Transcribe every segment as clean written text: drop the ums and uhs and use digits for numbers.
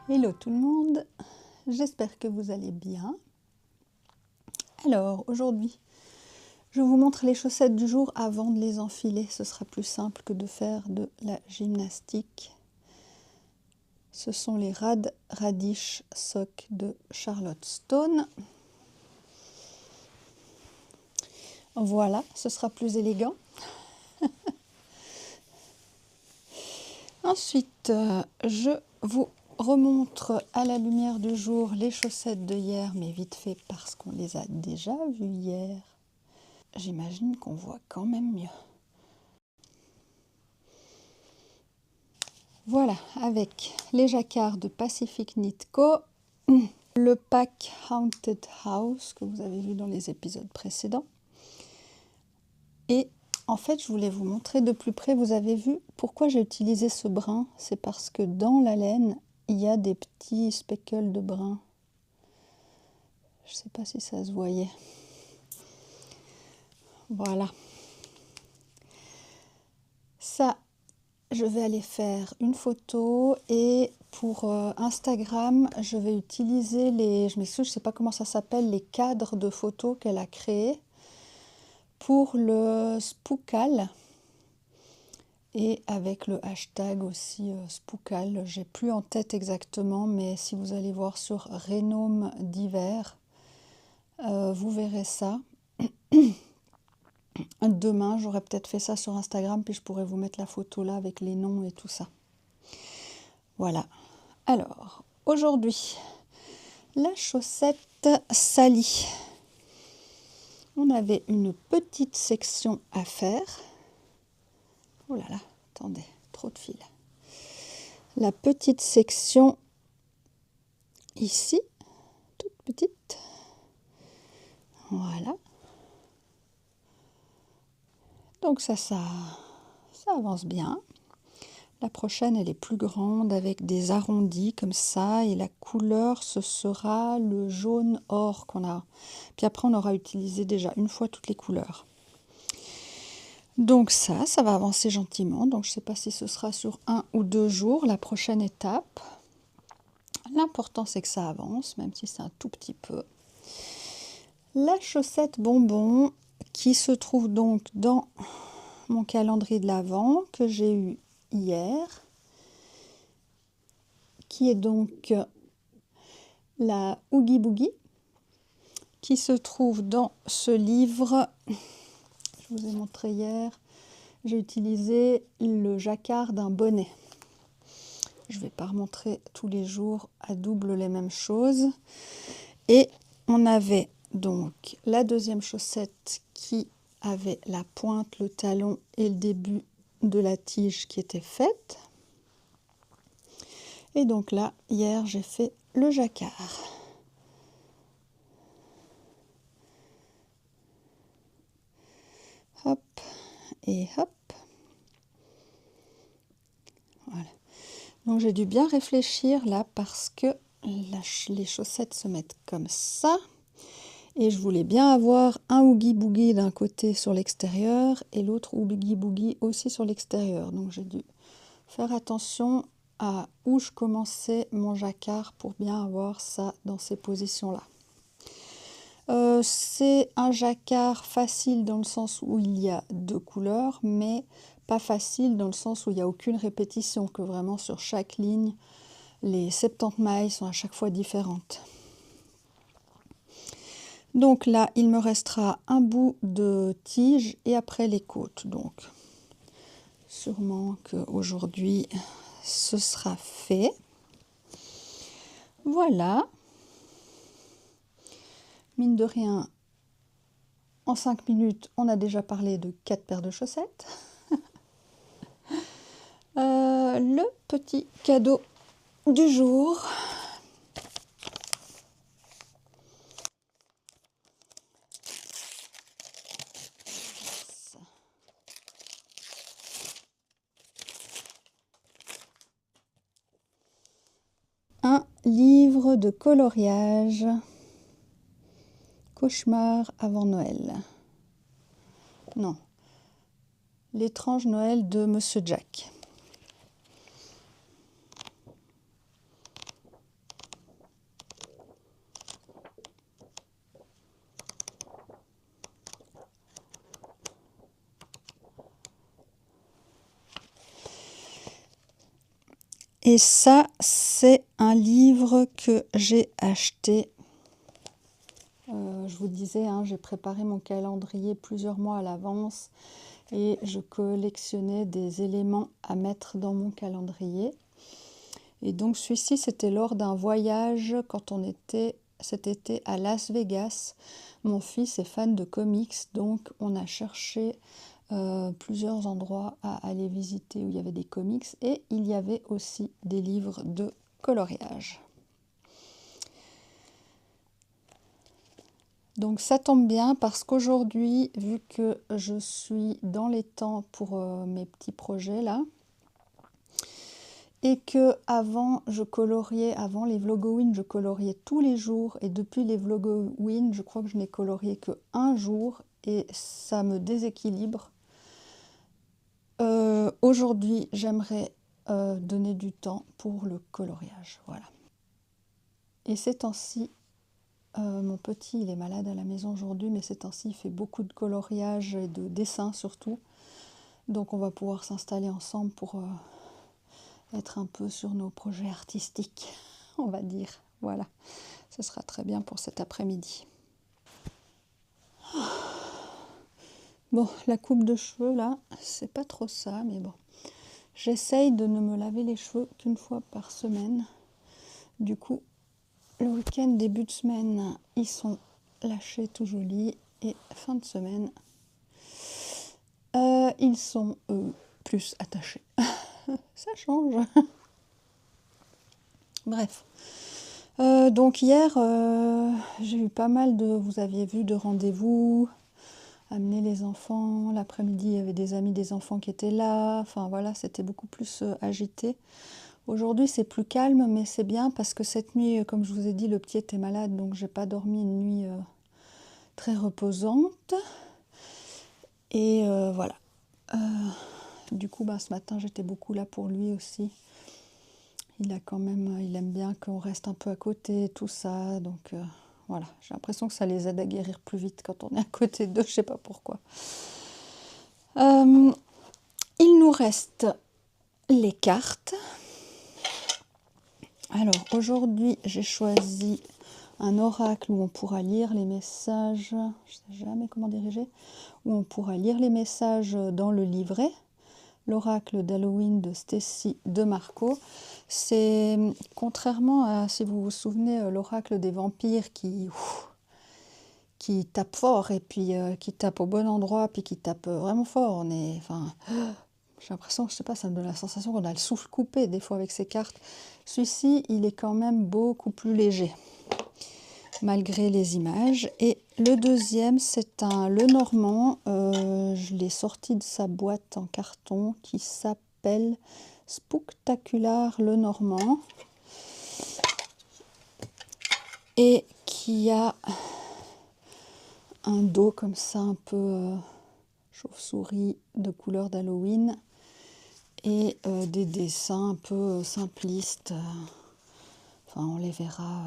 Hello tout le monde, j'espère que vous allez bien. Alors aujourd'hui, je vous montre les chaussettes du jour avant de les enfiler. Ce sera plus simple que de faire de la gymnastique. Ce sont les Rad Radish Socks de Charlotte Stone. Voilà, ce sera plus élégant. Ensuite, je vous remontre à la lumière du jour les chaussettes de hier, mais vite fait parce qu'on les a déjà vues hier. J'imagine qu'on voit quand même mieux. Voilà, avec les jacquards de Pacific Knit Co, le pack Haunted House que vous avez vu dans les épisodes précédents. Et en fait, je voulais vous montrer de plus près. Vous avez vu pourquoi j'ai utilisé ce brun? C'est parce que dans la laine, il y a des petits speckles de brun. Je ne sais pas si ça se voyait. Voilà. Ça, je vais aller faire une photo et pour Instagram, je vais utiliser je m'excuse, je ne sais pas comment ça s'appelle, les cadres de photos qu'elle a créés pour le Spookal et avec le hashtag aussi Spookal. J'ai plus en tête exactement, mais si vous allez voir sur Rénome d'hiver, vous verrez ça. Demain, j'aurai peut-être fait ça sur Instagram, puis je pourrais vous mettre la photo là avec les noms et tout ça. Voilà. Alors, aujourd'hui, la chaussette Sally. On avait une petite section à faire. Oh là là, attendez, trop de fil. La petite section ici, toute petite. Voilà. Donc ça avance bien. La prochaine, elle est plus grande avec des arrondis comme ça. Et la couleur, ce sera le jaune or qu'on a. Puis après, on aura utilisé déjà une fois toutes les couleurs. Donc ça va avancer gentiment. Donc je ne sais pas si ce sera sur 1 ou 2 jours, la prochaine étape. L'important, c'est que ça avance, même si c'est un tout petit peu. La chaussette bonbon qui se trouve donc dans mon calendrier de l'Avent que j'ai eu hier, qui est donc la Oogie Boogie, qui se trouve dans ce livre. Je vous ai montré hier, j'ai utilisé le jacquard d'un bonnet. Je ne vais pas remontrer tous les jours à double les mêmes choses. Et on avait donc la deuxième chaussette qui avait la pointe, le talon et le début de la tige qui était faite. Et donc là, hier, j'ai fait le jacquard. Hop et hop. Voilà. Donc j'ai dû bien réfléchir là parce que les chaussettes se mettent comme ça. Et je voulais bien avoir un Oogie Boogie d'un côté sur l'extérieur et l'autre Oogie Boogie aussi sur l'extérieur. Donc j'ai dû faire attention à où je commençais mon jacquard pour bien avoir ça dans ces positions-là. C'est un jacquard facile dans le sens où il y a 2 couleurs, mais pas facile dans le sens où il n'y a aucune répétition, que vraiment sur chaque ligne, les 70 mailles sont à chaque fois différentes. Donc là, il me restera un bout de tige et après les côtes. Donc, sûrement qu'aujourd'hui, ce sera fait. Voilà. Mine de rien, en 5 minutes, on a déjà parlé de 4 paires de chaussettes. Le petit cadeau du jour. Un livre de coloriage. Cauchemar avant Noël. Non. L'étrange Noël de Monsieur Jack. Et ça, c'est un livre que j'ai acheté. Je vous disais, hein, j'ai préparé mon calendrier plusieurs mois à l'avance et je collectionnais des éléments à mettre dans mon calendrier. Et donc celui-ci, c'était lors d'un voyage quand on était cet été à Las Vegas. Mon fils est fan de comics, donc on a cherché plusieurs endroits à aller visiter où il y avait des comics et il y avait aussi des livres de coloriage. Donc ça tombe bien parce qu'aujourd'hui, vu que je suis dans les temps pour mes petits projets là, et que avant je coloriais, avant les Vlogoween, je coloriais tous les jours, et depuis les Vlogoween, je crois que je n'ai colorié que un jour, et ça me déséquilibre. Aujourd'hui, j'aimerais donner du temps pour le coloriage, voilà. Et ces temps-ci, mon petit, il est malade à la maison aujourd'hui, mais ces temps-ci, il fait beaucoup de coloriage et de dessin surtout. Donc on va pouvoir s'installer ensemble pour être un peu sur nos projets artistiques, on va dire. Voilà, ce sera très bien pour cet après-midi. Bon, la coupe de cheveux là, c'est pas trop ça, mais bon. J'essaye de ne me laver les cheveux qu'une fois par semaine. Du coup, le week-end, début de semaine, ils sont lâchés tout jolis. Et fin de semaine, ils sont plus attachés. Ça change. Bref. Donc hier, j'ai eu pas mal de, vous aviez vu, de rendez-vous, amener les enfants. L'après-midi, il y avait des amis des enfants qui étaient là. Enfin voilà, c'était beaucoup plus agité. Aujourd'hui, c'est plus calme, mais c'est bien parce que cette nuit, comme je vous ai dit, le petit était malade, donc j'ai pas dormi une nuit très reposante. Et voilà. Du coup, ce matin, j'étais beaucoup là pour lui aussi. Il aime bien qu'on reste un peu à côté, tout ça. Donc voilà, j'ai l'impression que ça les aide à guérir plus vite quand on est à côté d'eux, je sais pas pourquoi. Il nous reste les cartes. Alors aujourd'hui, j'ai choisi un oracle où on pourra lire les messages, je ne sais jamais comment diriger, où on pourra lire les messages dans le livret. L'oracle d'Halloween de Stacy DeMarco. C'est, contrairement à, si vous vous souvenez, l'oracle des vampires qui tape fort et puis qui tape au bon endroit, puis qui tape vraiment fort. J'ai l'impression, je sais pas, ça me donne la sensation qu'on a le souffle coupé des fois avec ces cartes. Celui-ci, il est quand même beaucoup plus léger, malgré les images. Et le deuxième, c'est un Lenormand. Je l'ai sorti de sa boîte en carton qui s'appelle Spooktacular Lenormand et qui a un dos comme ça un peu chauve-souris de couleur d'Halloween et des dessins un peu simplistes. Enfin, on les verra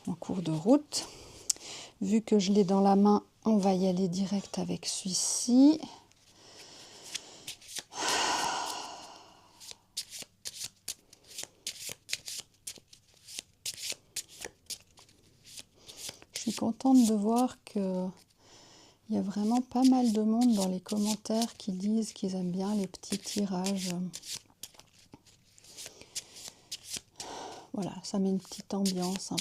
en cours de route. Vu que je l'ai dans la main, on va y aller direct avec celui-ci. Je suis contente de voir qu'il y a vraiment pas mal de monde dans les commentaires qui disent qu'ils aiment bien les petits tirages. Voilà, ça met une petite ambiance un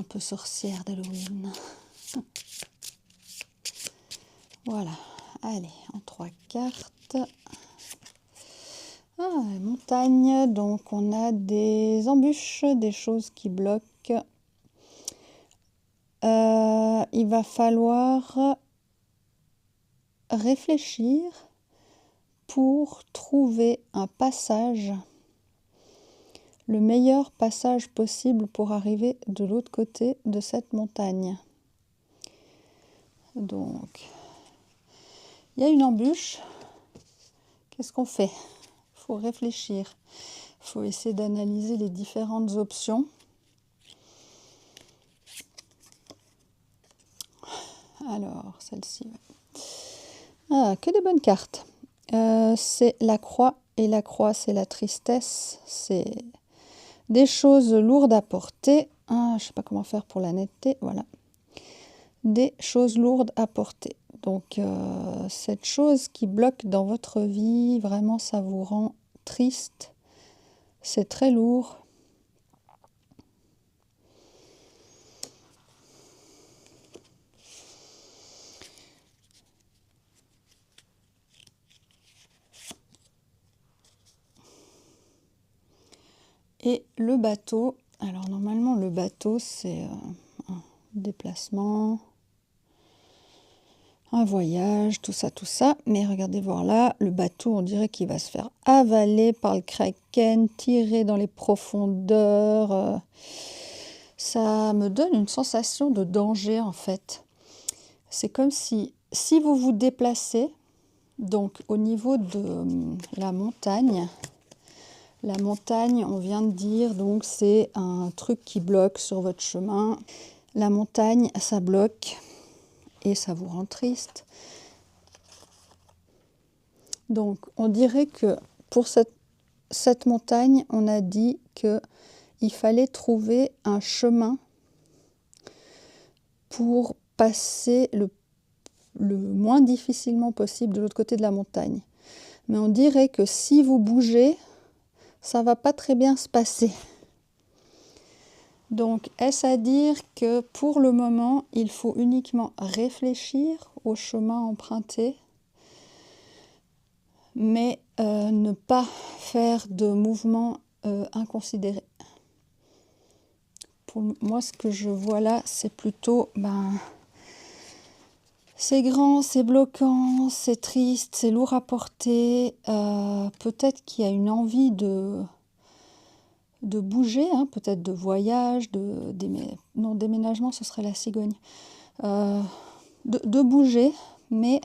peu sorcière d'Halloween. Voilà, allez, en 3 cartes. Ah, montagne, donc on a des embûches, des choses qui bloquent. Il va falloir réfléchir pour trouver un passage, le meilleur passage possible pour arriver de l'autre côté de cette montagne. Donc, il y a une embûche. Qu'est-ce qu'on fait? Il faut réfléchir. Il faut essayer d'analyser les différentes options. Alors, celle-ci. Ah, que des bonnes cartes. c'est la croix, et la croix, c'est la tristesse, c'est des choses lourdes à porter. Ah, je ne sais pas comment faire pour la netteté, voilà. Des choses lourdes à porter. Donc, cette chose qui bloque dans votre vie, vraiment, ça vous rend triste. C'est très lourd. Et le bateau, alors normalement le bateau c'est un déplacement, un voyage, tout ça. Mais regardez voir là, le bateau on dirait qu'il va se faire avaler par le kraken, tirer dans les profondeurs. Ça me donne une sensation de danger en fait. C'est comme si vous vous déplacez, donc au niveau de la montagne, on vient de dire, donc c'est un truc qui bloque sur votre chemin. La montagne, ça bloque et ça vous rend triste. Donc, on dirait que pour cette montagne, on a dit qu'il fallait trouver un chemin pour passer le moins difficilement possible de l'autre côté de la montagne. Mais on dirait que si vous bougez, ça va pas très bien se passer. Donc, est-ce à dire que pour le moment, il faut uniquement réfléchir au chemin emprunté, mais ne pas faire de mouvements inconsidérés. Pour moi, ce que je vois là, c'est plutôt, c'est grand, c'est bloquant, c'est triste, c'est lourd à porter. Peut-être qu'il y a une envie de bouger, hein, peut-être de voyage, non, déménagement, ce serait la cigogne. De bouger, mais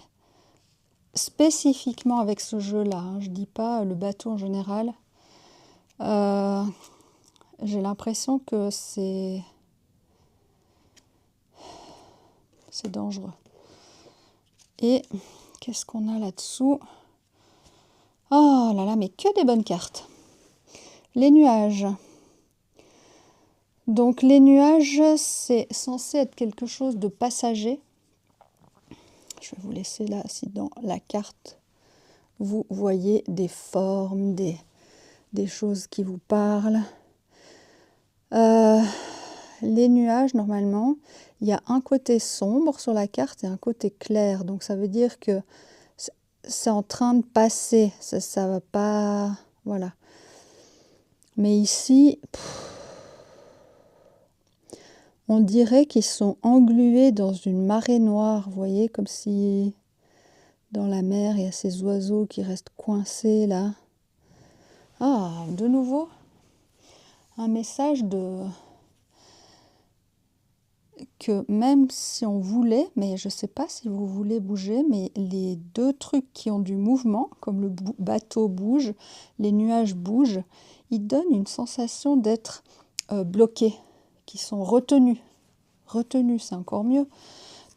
spécifiquement avec ce jeu-là. Hein, je ne dis pas le bateau en général. J'ai l'impression que c'est dangereux. Et qu'est-ce qu'on a là-dessous? Oh là là, mais que des bonnes cartes. Les nuages. Donc les nuages, c'est censé être quelque chose de passager. Je vais vous laisser là, si dans la carte, vous voyez des formes, des choses qui vous parlent. Les nuages, normalement, il y a un côté sombre sur la carte et un côté clair. Donc ça veut dire que c'est en train de passer. Ça va pas... Voilà. Mais ici, on dirait qu'ils sont englués dans une marée noire. Vous voyez, comme si dans la mer, il y a ces oiseaux qui restent coincés là. Ah, de nouveau, un message que même si on voulait, mais je ne sais pas si vous voulez bouger, mais les deux trucs qui ont du mouvement, comme le bateau bouge, les nuages bougent, ils donnent une sensation d'être bloqués, qui sont retenus. Retenus, c'est encore mieux.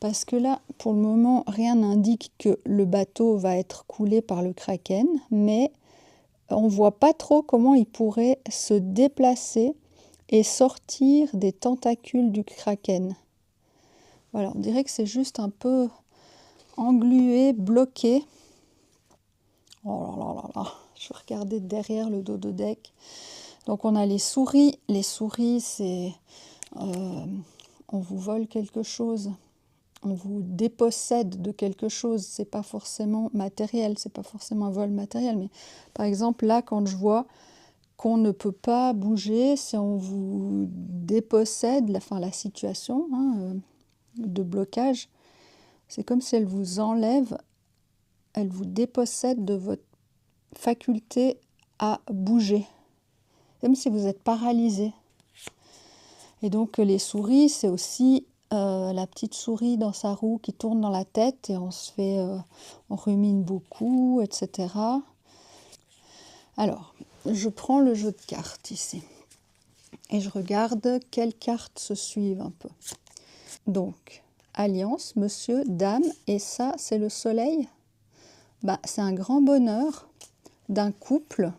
Parce que là, pour le moment, rien n'indique que le bateau va être coulé par le kraken, mais on ne voit pas trop comment il pourrait se déplacer et sortir des tentacules du kraken. Voilà, on dirait que c'est juste un peu englué, bloqué. Oh là là là là, je vais regarder derrière le dos de deck. Donc on a les souris. Les souris, c'est... on vous vole quelque chose. On vous dépossède de quelque chose. C'est pas forcément matériel, c'est pas forcément un vol matériel. Mais par exemple, là, quand je vois qu'on ne peut pas bouger, si on vous dépossède, la situation de blocage, c'est comme si elle vous enlève, elle vous dépossède de votre faculté à bouger. Comme si vous êtes paralysé. Et donc les souris, c'est aussi la petite souris dans sa roue qui tourne dans la tête et on rumine beaucoup, etc. Alors, je prends le jeu de cartes ici et je regarde quelles cartes se suivent un peu. Donc, alliance, monsieur, dame, et ça, c'est le soleil. bah, c'est un grand bonheur d'un couple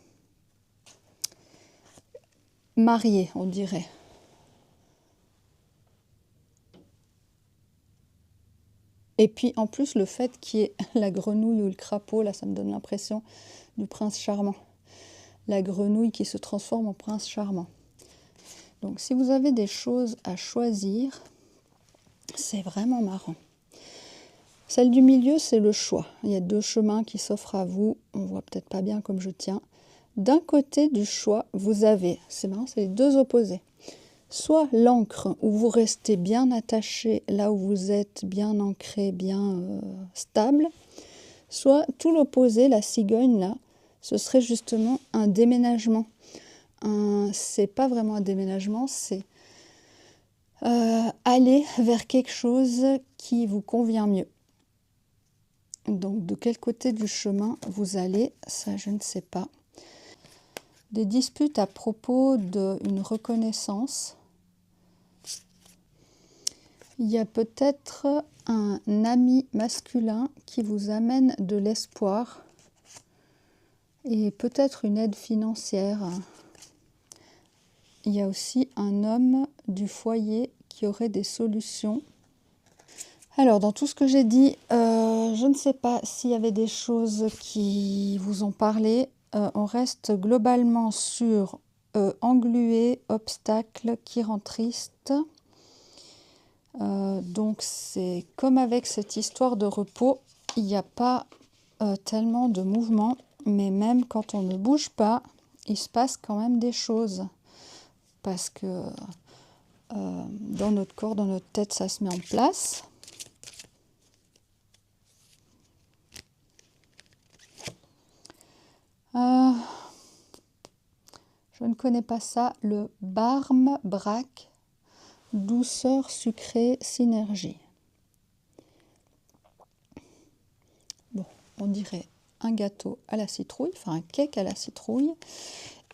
marié, on dirait. Et puis en plus, le fait qu'il y ait la grenouille ou le crapaud, là, ça me donne l'impression du prince charmant. La grenouille qui se transforme en prince charmant. Donc si vous avez des choses à choisir, c'est vraiment marrant. Celle du milieu, c'est le choix. Il y a deux chemins qui s'offrent à vous. On voit peut-être pas bien comme je tiens. D'un côté du choix, vous avez, c'est marrant, c'est les deux opposés. Soit l'ancre, où vous restez bien attaché là où vous êtes, bien ancré, bien stable. Soit tout l'opposé, la cigogne là, ce serait justement un déménagement. C'est pas vraiment un déménagement, c'est aller vers quelque chose qui vous convient mieux. Donc de quel côté du chemin vous allez, ça je ne sais pas. Des disputes à propos d'une reconnaissance. Il y a peut-être un ami masculin qui vous amène de l'espoir et peut-être une aide financière. Il y a aussi un homme du foyer qui aurait des solutions. Alors, dans tout ce que j'ai dit, je ne sais pas s'il y avait des choses qui vous ont parlé. On reste globalement sur englué, obstacle qui rend triste. Donc, c'est comme avec cette histoire de repos, il n'y a pas tellement de mouvement, mais même quand on ne bouge pas, il se passe quand même des choses. Parce que dans notre corps, dans notre tête, ça se met en place. Je ne connais pas ça, le Barmbrack, douceur sucrée, synergie. Bon, on dirait un gâteau à la citrouille, enfin un cake à la citrouille.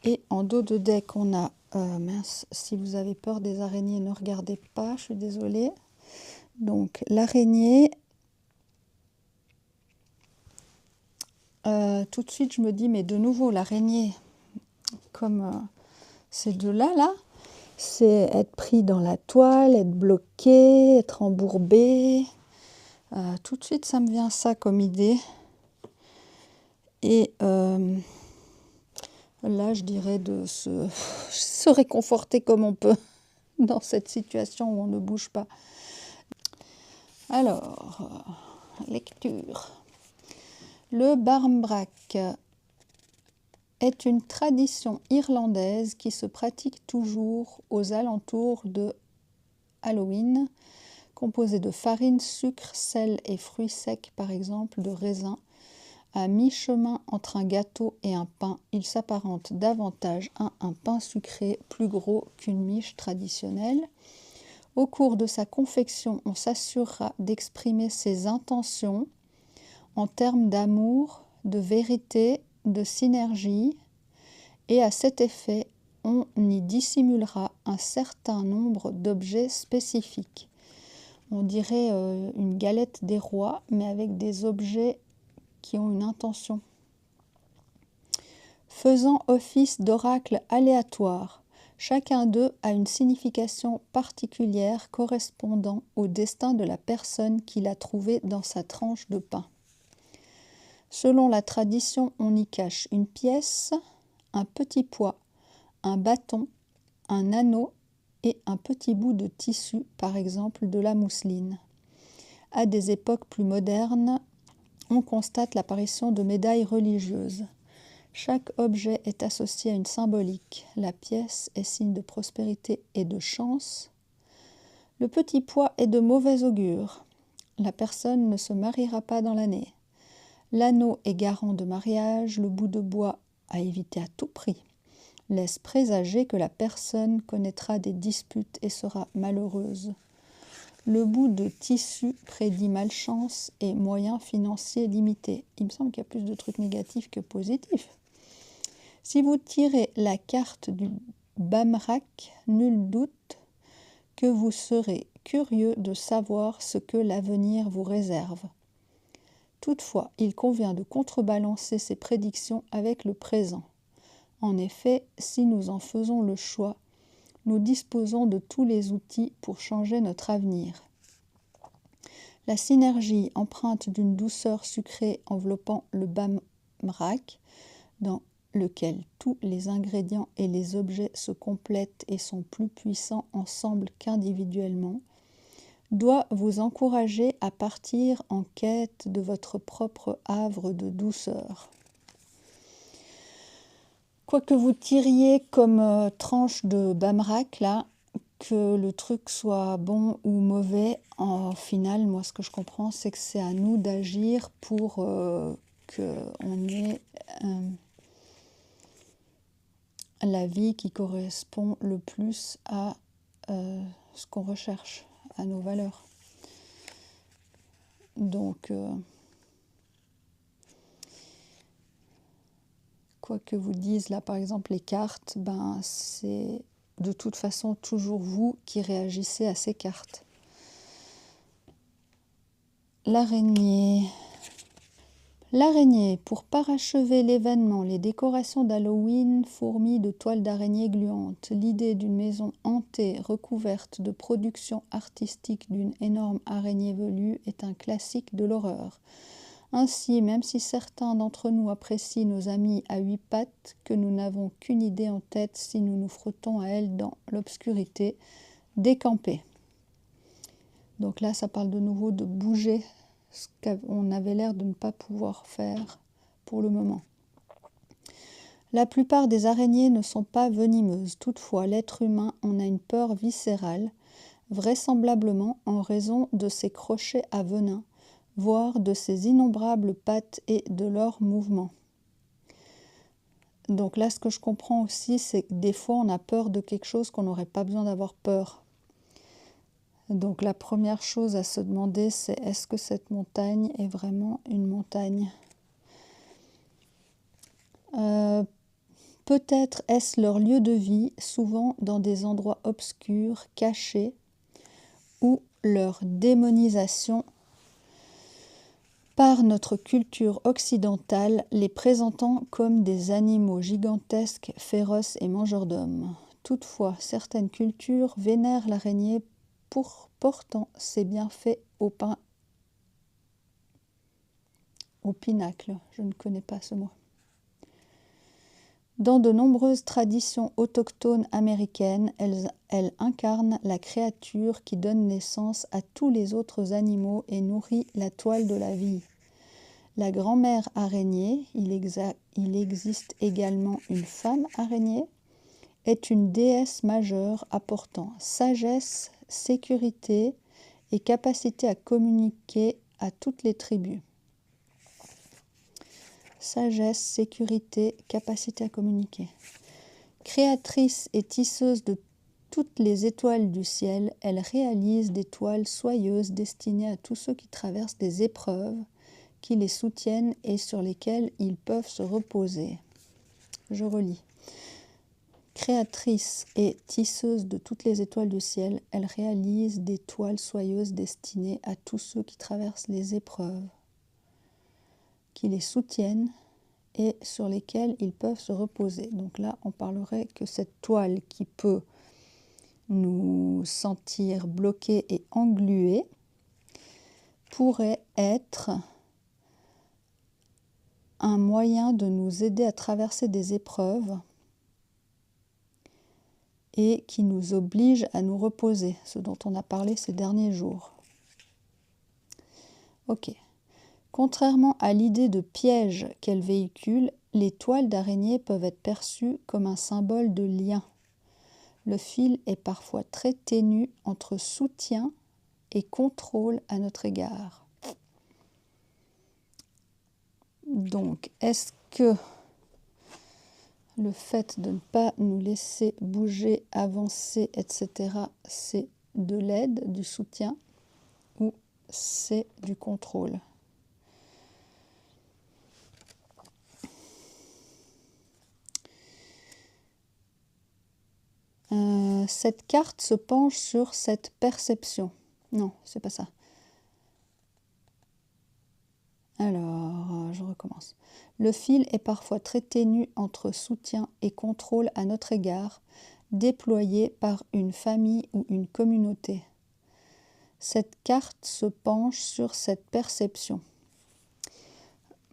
Et en dos de deck, on a, mince, si vous avez peur des araignées, ne regardez pas, je suis désolée. Donc l'araignée, tout de suite je me dis, mais de nouveau l'araignée, comme ces deux-là, là, c'est être pris dans la toile, être bloqué, être embourbé. Tout de suite, ça me vient ça comme idée. Et là, je dirais de se réconforter comme on peut dans cette situation où on ne bouge pas. Alors, lecture. Le Barmbrack est une tradition irlandaise qui se pratique toujours aux alentours de Halloween, composée de farine, sucre, sel et fruits secs, par exemple de raisin. À mi-chemin entre un gâteau et un pain, il s'apparente davantage à un pain sucré plus gros qu'une miche traditionnelle. Au cours de sa confection, on s'assurera d'exprimer ses intentions en termes d'amour, de vérité, de synergie, et à cet effet, on y dissimulera un certain nombre d'objets spécifiques. On dirait une galette des rois, mais avec des objets qui ont une intention. Faisant office d'oracle aléatoire, chacun d'eux a une signification particulière correspondant au destin de la personne qui l'a trouvé dans sa tranche de pain. Selon la tradition, on y cache une pièce, un petit pois, un bâton, un anneau et un petit bout de tissu, par exemple de la mousseline. À des époques plus modernes, on constate l'apparition de médailles religieuses. Chaque objet est associé à une symbolique. La pièce est signe de prospérité et de chance. Le petit pois est de mauvais augure. La personne ne se mariera pas dans l'année. L'anneau est garant de mariage. Le bout de bois, à éviter à tout prix, laisse présager que la personne connaîtra des disputes et sera malheureuse. Le bout de tissu prédit malchance et moyens financiers limités. Il me semble qu'il y a plus de trucs négatifs que positifs. Si vous tirez la carte du Barmbrack, nul doute que vous serez curieux de savoir ce que l'avenir vous réserve. Toutefois, il convient de contrebalancer ces prédictions avec le présent. En effet, si nous en faisons le choix, nous disposons de tous les outils pour changer notre avenir. La synergie empreinte d'une douceur sucrée enveloppant le bamrak, dans lequel tous les ingrédients et les objets se complètent et sont plus puissants ensemble qu'individuellement, doit vous encourager à partir en quête de votre propre havre de douceur. Quoi que vous tiriez comme tranche de bamrak, là, que le truc soit bon ou mauvais, en final, moi ce que je comprends, c'est que c'est à nous d'agir pour qu'on ait la vie qui correspond le plus à ce qu'on recherche, à nos valeurs. Donc, quoi que vous disent là, par exemple, les cartes, ben, c'est de toute façon toujours vous qui réagissez à ces cartes. L'araignée. L'araignée, pour parachever l'événement, les décorations d'Halloween fourmillent de toiles d'araignée gluantes. L'idée d'une maison hantée, recouverte de productions artistiques d'une énorme araignée velue est un classique de l'horreur. Ainsi, même si certains d'entre nous apprécient nos amis à 8 pattes, que nous n'avons qu'une idée en tête si nous nous frottons à elles dans l'obscurité, décamper. Donc là, ça parle de nouveau de bouger, ce qu'on avait l'air de ne pas pouvoir faire pour le moment. La plupart des araignées ne sont pas venimeuses. Toutefois, l'être humain en a une peur viscérale, vraisemblablement en raison de ses crochets à venin, voire de ses innombrables pattes et de leurs mouvements. Donc là, ce que je comprends aussi, c'est que des fois, on a peur de quelque chose qu'on n'aurait pas besoin d'avoir peur. Donc la première chose à se demander, c'est est-ce que cette montagne est vraiment une montagne ? Peut-être est-ce leur lieu de vie, souvent dans des endroits obscurs, cachés, ou leur démonisation par notre culture occidentale, les présentant comme des animaux gigantesques, féroces et mangeurs d'hommes. Toutefois, certaines cultures vénèrent l'araignée pour portant ses bienfaits au pinacle. Je ne connais pas ce mot. Dans de nombreuses traditions autochtones américaines, elle incarne la créature qui donne naissance à tous les autres animaux et nourrit la toile de la vie. La grand-mère araignée, il existe également une femme araignée, est une déesse majeure apportant sagesse, sécurité et capacité à communiquer à toutes les tribus. Sagesse, sécurité, capacité à communiquer. Créatrice et tisseuse de toutes les étoiles du ciel, elle réalise des toiles soyeuses destinées à tous ceux qui traversent des épreuves, qui les soutiennent et sur lesquelles ils peuvent se reposer. Je relis. Créatrice et tisseuse de toutes les étoiles du ciel, elle réalise des toiles soyeuses destinées à tous ceux qui traversent les épreuves, qui les soutiennent et sur lesquels ils peuvent se reposer. Donc là, on parlerait que cette toile qui peut nous sentir bloqués et englués pourrait être un moyen de nous aider à traverser des épreuves et qui nous oblige à nous reposer, ce dont on a parlé ces derniers jours. Ok. Contrairement à l'idée de piège qu'elle véhicule, les toiles d'araignée peuvent être perçues comme un symbole de lien. Le fil est parfois très ténu entre soutien et contrôle à notre égard. Donc, est-ce que le fait de ne pas nous laisser bouger, avancer, etc., c'est de l'aide, du soutien, ou c'est du contrôle ? Cette carte se penche sur cette perception. Non, c'est pas ça. Alors, je recommence. Le fil est parfois très ténu entre soutien et contrôle à notre égard, déployé par une famille ou une communauté. Cette carte se penche sur cette perception.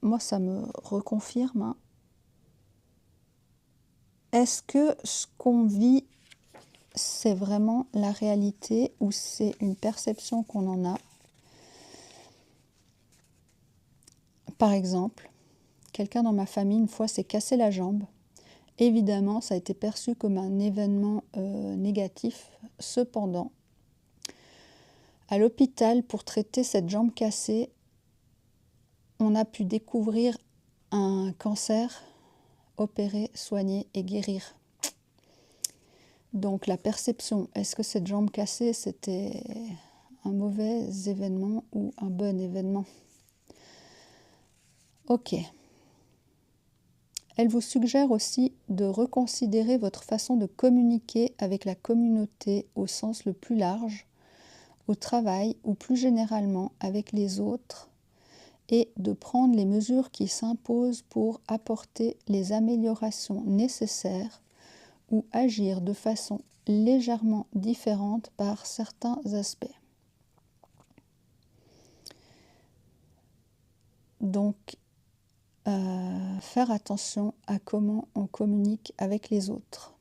Moi, ça me reconfirme. Hein. Est-ce que ce qu'on vit, c'est vraiment la réalité ou c'est une perception qu'on en a? Par exemple, quelqu'un dans ma famille, une fois, s'est cassé la jambe. Évidemment, ça a été perçu comme un événement négatif. Cependant, à l'hôpital, pour traiter cette jambe cassée, on a pu découvrir un cancer, opérer, soigner et guérir. Donc la perception, est-ce que cette jambe cassée, c'était un mauvais événement ou un bon événement? Ok. Elle vous suggère aussi de reconsidérer votre façon de communiquer avec la communauté au sens le plus large, au travail ou plus généralement avec les autres, et de prendre les mesures qui s'imposent pour apporter les améliorations nécessaires ou agir de façon légèrement différente par certains aspects. Donc, faire attention à comment on communique avec les autres.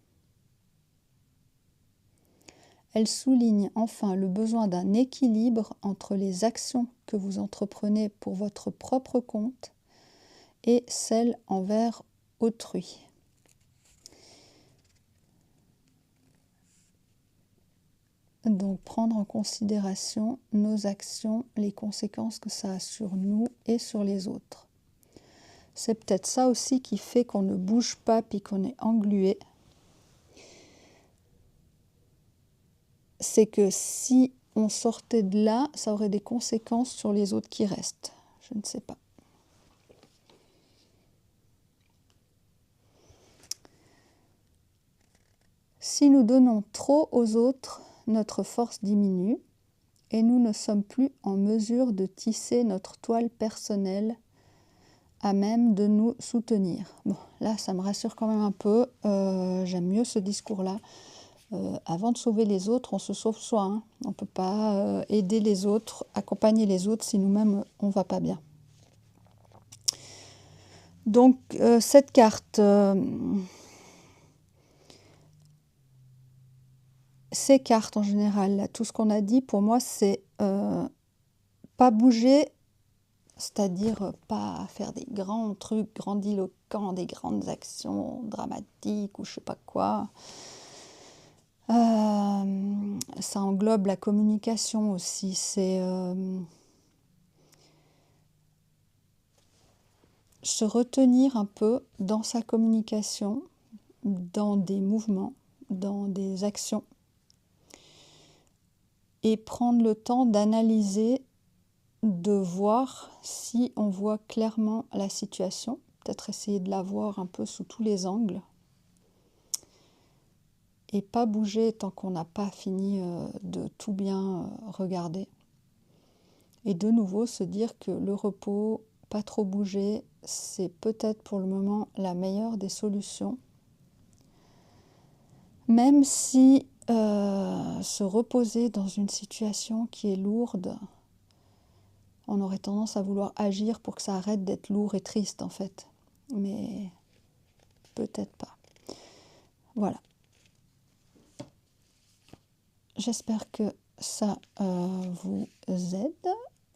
Elle souligne enfin le besoin d'un équilibre entre les actions que vous entreprenez pour votre propre compte et celles envers autrui. Donc prendre en considération nos actions, les conséquences que ça a sur nous et sur les autres. C'est peut-être ça aussi qui fait qu'on ne bouge pas puis qu'on est englué. C'est que si on sortait de là, ça aurait des conséquences sur les autres qui restent. Je ne sais pas. Si nous donnons trop aux autres, notre force diminue et nous ne sommes plus en mesure de tisser notre toile personnelle à même de nous soutenir. Bon, là, ça me rassure quand même un peu. J'aime mieux ce discours-là. Avant de sauver les autres, on se sauve soi. Hein. On ne peut pas aider les autres, accompagner les autres si nous-mêmes, on ne va pas bien. Donc, cette carte, ces cartes en général, là, tout ce qu'on a dit, pour moi, c'est pas bouger, c'est-à-dire pas faire des grands trucs grandiloquents, des grandes actions dramatiques ou je sais pas quoi. Ça englobe la communication aussi. C'est se retenir un peu dans sa communication, dans des mouvements, dans des actions, et prendre le temps d'analyser, de voir si on voit clairement la situation, peut-être essayer de la voir un peu sous tous les angles, et pas bouger tant qu'on n'a pas fini de tout bien regarder. Et de nouveau se dire que le repos, pas trop bouger, c'est peut-être pour le moment la meilleure des solutions. Même si se reposer dans une situation qui est lourde, on aurait tendance à vouloir agir pour que ça arrête d'être lourd et triste en fait. Mais peut-être pas. Voilà. J'espère que ça vous aide,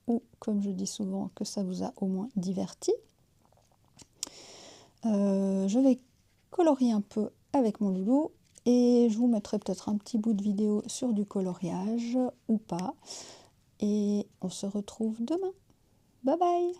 ou comme je dis souvent, que ça vous a au moins diverti. Je vais colorier un peu avec mon loulou et je vous mettrai peut-être un petit bout de vidéo sur du coloriage ou pas. Et on se retrouve demain. Bye bye!